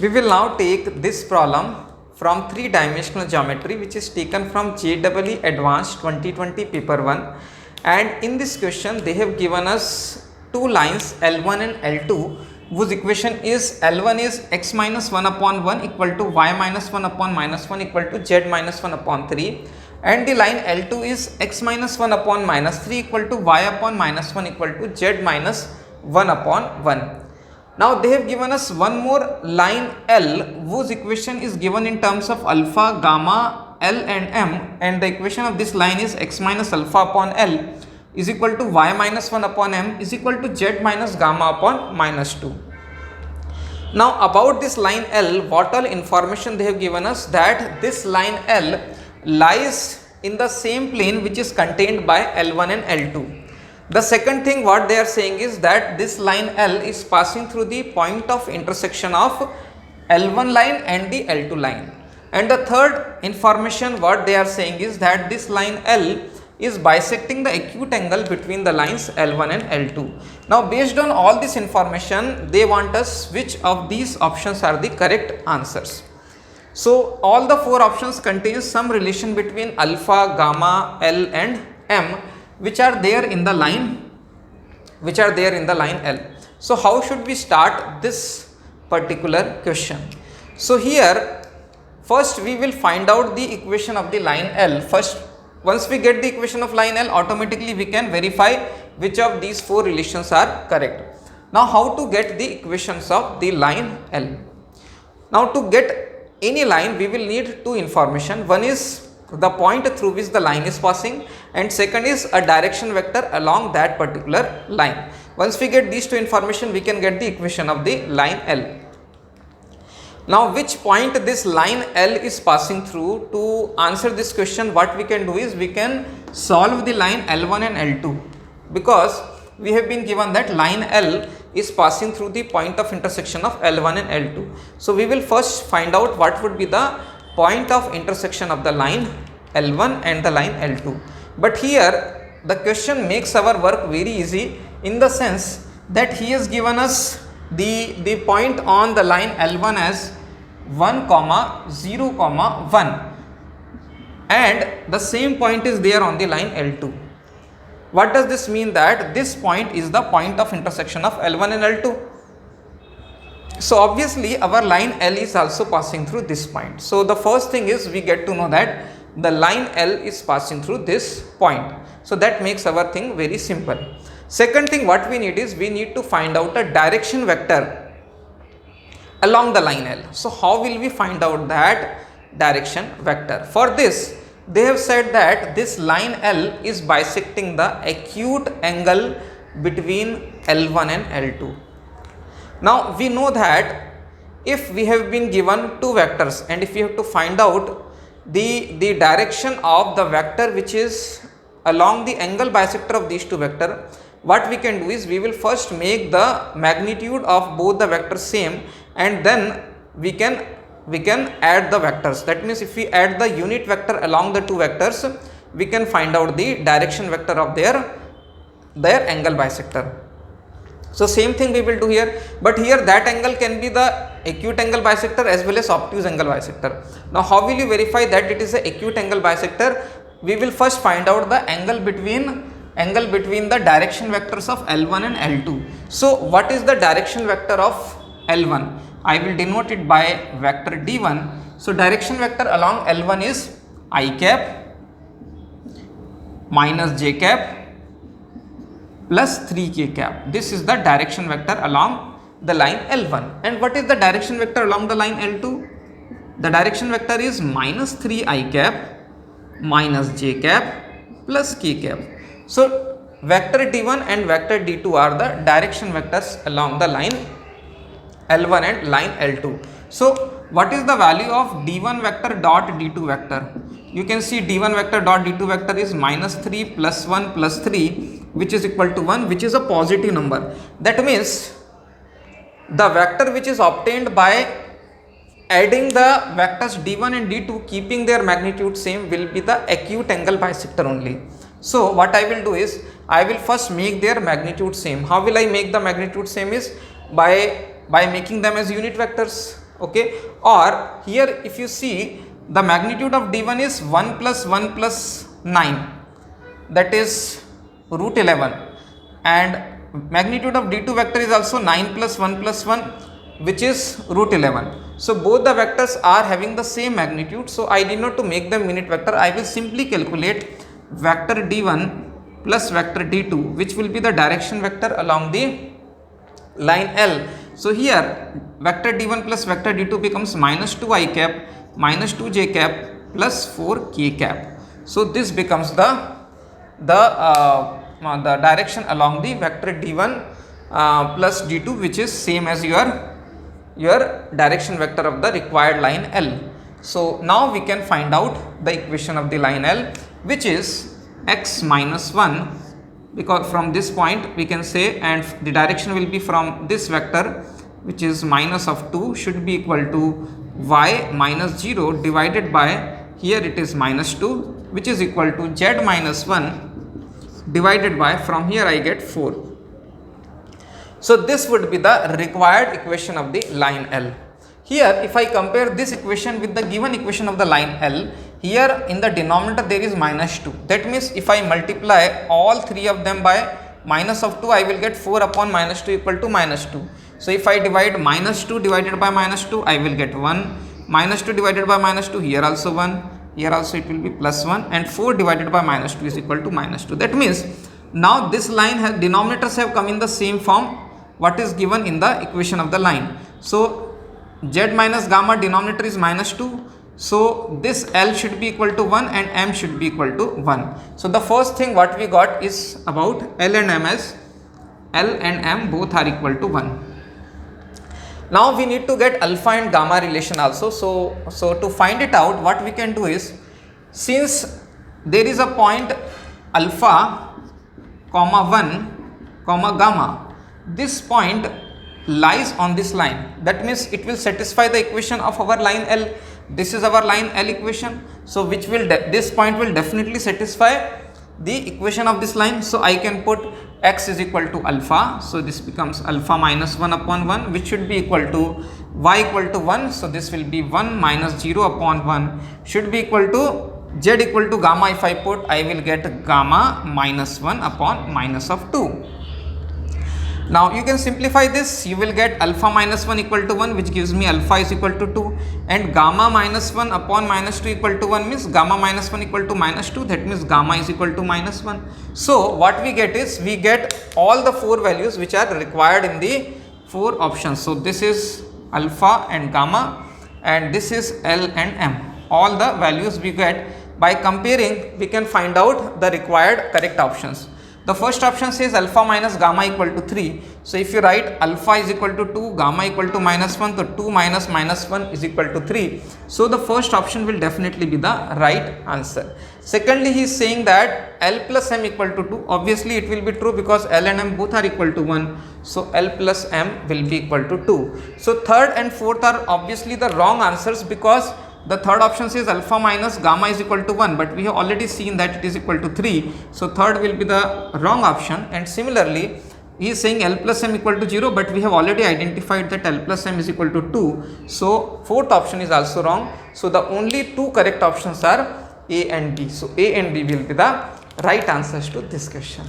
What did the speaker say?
We will now take this problem from 3-dimensional geometry, which is taken from JEE Advanced 2020 paper 1, and in this question they have given us two lines L1 and L2 whose equation is L1 is x minus 1 upon 1 equal to y minus 1 upon minus 1 equal to z minus 1 upon 3, and the line L2 is x minus 1 upon minus 3 equal to y upon minus 1 equal to z minus 1 upon 1. Now they have given us one more line L whose equation is given in terms of alpha, gamma, L and M, and the equation of this line is x minus alpha upon L is equal to y minus 1 upon M is equal to z minus gamma upon minus 2. Now about this line L, what all information they have given us, that this line L lies in the same plane which is contained by L1 and L2. The second thing what they are saying is that this line L is passing through the point of intersection of L1 line and the L2 line. And the third information what they are saying is that this line L is bisecting the acute angle between the lines L1 and L2. Now based on all this information, they want us which of these options are the correct answers. So all the four options contain some relation between alpha, gamma, L and M which are there in the line L. So how should we start this particular question? So here first we will find out the equation of the line L. First, once we get the equation of line L, automatically we can verify which of these four relations are correct. Now how to get the equations of the line L? Now to get any line we will need two information. One is the point through which the line is passing, and second is a direction vector along that particular line. Once we get these two information, we can get the equation of the line L. Now which point this line L is passing through? To answer this question, what we can do is we can solve the line L1 and L2, because we have been given that line L is passing through the point of intersection of L1 and L2. So we will first find out what would be the point of intersection of the line L1 and the line L2. But here the question makes our work very easy, in the sense that he has given us the point on the line L1 as 1, 0, 1, and the same point is there on the line L2. What does this mean? That this point is the point of intersection of L1 and L2. So obviously our line L is also passing through this point. So the first thing is we get to know that the line L is passing through this point. So that makes our thing very simple. Second thing what we need is we need to find out a direction vector along the line L. So how will we find out that direction vector? For this they have said that this line L is bisecting the acute angle between L1 and L2. Now we know that if we have been given two vectors and if we have to find out the direction of the vector which is along the angle bisector of these two vectors, what we can do is we will first make the magnitude of both the vectors same, and then we can add the vectors. That means if we add the unit vector along the two vectors, we can find out the direction vector of their angle bisector. So same thing we will do here, but here that angle can be the acute angle bisector as well as obtuse angle bisector. Now how will you verify that it is the acute angle bisector? We will first find out the angle between the direction vectors of L1 and L2. So what is the direction vector of L1? I will denote it by vector D1. So direction vector along L1 is I cap minus j cap plus 3k cap. This is the direction vector along the line L1. And what is the direction vector along the line L2? The direction vector is minus 3i cap minus j cap plus k cap. So vector D1 and vector D2 are the direction vectors along the line L1 and line L2. So what is the value of D1 vector dot D2 vector? You can see D1 vector dot D2 vector is minus 3 plus 1 plus 3, which is equal to 1, which is a positive number. That means the vector which is obtained by adding the vectors D1 and D2 keeping their magnitude same will be the acute angle bisector only. So what I will do is I will first make their magnitude same. How will I make the magnitude same? Is by making them as unit vectors. okay. Or here if you see, the magnitude of D1 is 1 plus 1 plus 9, that is root 11, and magnitude of D2 vector is also 9 plus 1 plus 1, which is root 11. So both the vectors are having the same magnitude, so I need not to make them unit vector. I will simply calculate vector D1 plus vector D2, which will be the direction vector along the line L. So here vector D1 plus vector D2 becomes minus 2 I cap minus 2 j cap plus 4 k cap. So this becomes the direction along the vector D1 plus D2, which is same as your direction vector of the required line L. So now we can find out the equation of the line L, which is x minus 1, because from this point we can say, and the direction will be from this vector, which is minus of 2, should be equal to y minus 0 divided by, here it is minus 2, which is equal to z minus 1 divided by, from here I get 4. So this would be the required equation of the line L. Here if I compare this equation with the given equation of the line L, here in the denominator there is minus 2. That means if I multiply all three of them by minus of 2, I will get 4 upon minus 2 equal to minus 2. So if I divide minus 2 divided by minus 2, I will get 1. Minus 2 divided by minus 2, here also 1, here also it will be plus 1, and 4 divided by minus 2 is equal to minus 2. That means now this line has denominators have come in the same form what is given in the equation of the line. So z minus gamma denominator is minus 2. So this L should be equal to 1 and M should be equal to 1. So the first thing what we got is about L and M, as L and M both are equal to 1. Now we need to get alpha and gamma relation also. So to find it out, what we can do is, since there is a point alpha comma 1 comma gamma, this point lies on this line, that means it will satisfy the equation of our line L. This is our line L equation, so which will this point will definitely satisfy the equation of this line. So I can put x is equal to alpha, so this becomes alpha minus 1 upon 1, which should be equal to y equal to 1, so this will be 1 minus 0 upon 1 should be equal to z equal to gamma. If I put, I will get gamma minus 1 upon minus of 2. Now you can simplify this, you will get alpha minus 1 equal to 1, which gives me alpha is equal to 2, and gamma minus 1 upon minus 2 equal to 1 means gamma minus 1 equal to minus 2, that means gamma is equal to minus 1. So what we get is, we get all the 4 values which are required in the 4 options. So this is alpha and gamma, and this is L and M. All the values we get by comparing, we can find out the required correct options. The first option says alpha minus gamma equal to 3. So if you write alpha is equal to 2, gamma equal to minus 1, so 2 minus minus 1 is equal to 3. So the first option will definitely be the right answer. Secondly, he is saying that L plus M equal to 2. Obviously it will be true because L and M both are equal to 1. So L plus M will be equal to 2. So third and fourth are obviously the wrong answers, because the third option says alpha minus gamma is equal to 1, but we have already seen that it is equal to 3. So third will be the wrong option. And similarly, he is saying L plus M equal to 0, but we have already identified that L plus M is equal to 2. So fourth option is also wrong. So the only 2 correct options are A and B. So A and B will be the right answers to this question.